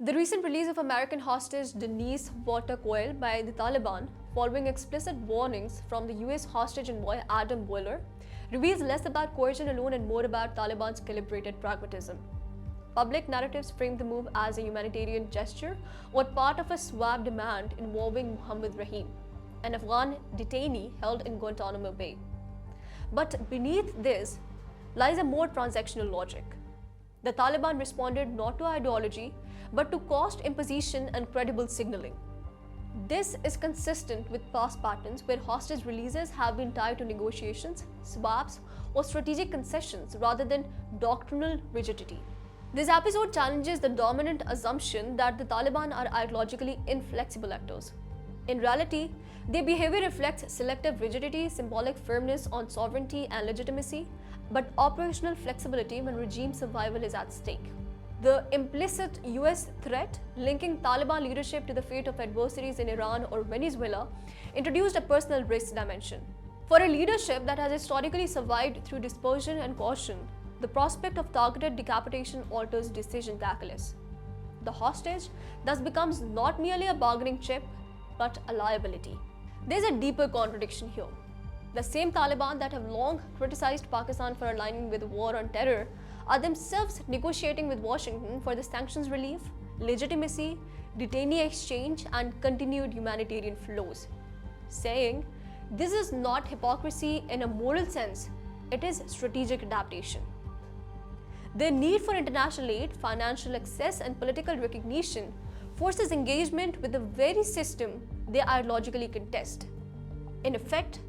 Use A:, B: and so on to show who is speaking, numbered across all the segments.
A: The recent release of American hostage Dennis Coyle by the Taliban, following explicit warnings from the US hostage envoy Adam Boiler, reveals less about coercion alone and more about Taliban's calibrated pragmatism. Public narratives frame the move as a humanitarian gesture or part of a swap demand involving Muhammad Rahim, an Afghan detainee held in Guantanamo Bay. But beneath this lies a more transactional logic. The Taliban responded not to ideology, but to cost imposition and credible signaling. This is consistent with past patterns where hostage releases have been tied to negotiations, swaps, or strategic concessions rather than doctrinal rigidity. This episode challenges the dominant assumption that the Taliban are ideologically inflexible actors. In reality, their behavior reflects selective rigidity, symbolic firmness on sovereignty and legitimacy, but operational flexibility when regime survival is at stake. The implicit US threat linking Taliban leadership to the fate of adversaries in Iran or Venezuela introduced a personal risk dimension. For a leadership that has historically survived through dispersion and caution, the prospect of targeted decapitation alters decision calculus. The hostage thus becomes not merely a bargaining chip, but a liability. There's a deeper contradiction here. The same Taliban that have long criticized Pakistan for aligning with the war on terror are themselves negotiating with Washington for the sanctions relief, legitimacy, detainee exchange, and continued humanitarian flows, saying this is not hypocrisy in a moral sense, it is strategic adaptation. Their need for international aid, financial access, and political recognition forces engagement with the very system they ideologically contest. In effect,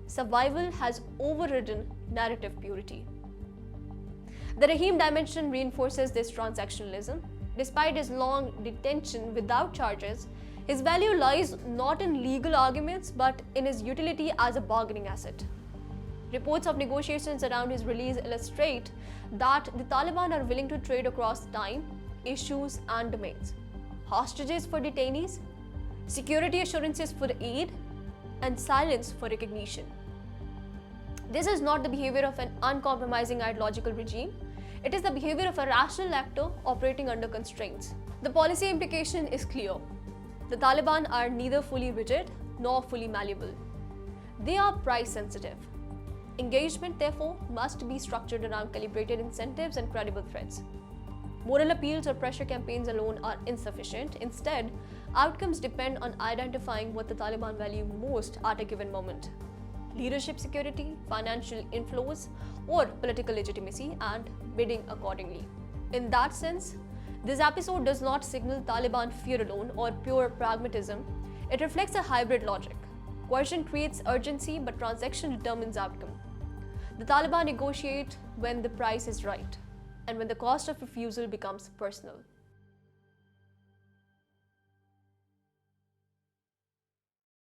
A: survival has overridden narrative purity. The Rahim dimension reinforces this transactionalism. Despite his long detention without charges, his value lies not in legal arguments but in his utility as a bargaining asset. Reports of negotiations around his release illustrate that the Taliban are willing to trade across time, issues, and domains. Hostages for detainees, security assurances for aid, and silence for recognition. This is not the behavior of an uncompromising ideological regime. It is the behavior of a rational actor operating under constraints. The policy implication is clear. The Taliban are neither fully rigid nor fully malleable. They are price sensitive. Engagement, therefore, must be structured around calibrated incentives and credible threats. Moral appeals or pressure campaigns alone are insufficient. Instead, outcomes depend on identifying what the Taliban value most at a given moment: leadership security, financial inflows, or political legitimacy, and bidding accordingly. In that sense, this episode does not signal Taliban fear alone or pure pragmatism. It reflects a hybrid logic. Coercion creates urgency, but transaction determines outcome. The Taliban negotiate when the price is right and when the cost of refusal becomes personal.